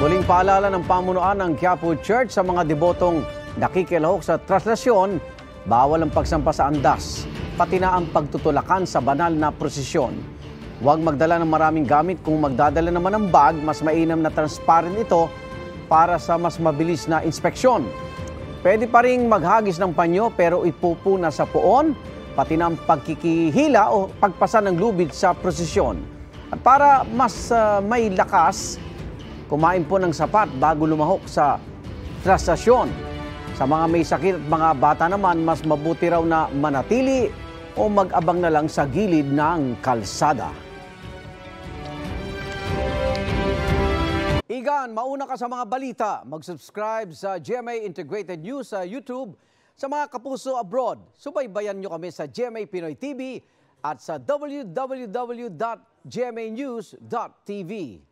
Muling paalala ng pamunuan ng Quiapo Church sa mga debotong nakikilahok sa traslasyon, bawal ang pagsampa sa andas, pati na ang pagtutulakan sa banal na prosesyon. Huwag magdala ng maraming gamit. Kung magdadala naman ng bag, mas mainam na transparent ito para sa mas mabilis na inspeksyon. Pwede pa ring maghagis ng panyo pero ipupuna sa puon, pati na ang pagkikihila o pagpasa ng lubid sa prosesyon. At para mas may lakas, kumain po ng sapat bago lumahok sa traslasyon. Sa mga may sakit at mga bata naman, mas mabuti raw na manatili o mag-abang na lang sa gilid ng kalsada. Igan, mauna ka sa mga balita. Mag-subscribe sa GMA Integrated News sa YouTube. Sa mga kapuso abroad, subaybayan nyo kami sa GMA Pinoy TV at sa www.gmanews.tv.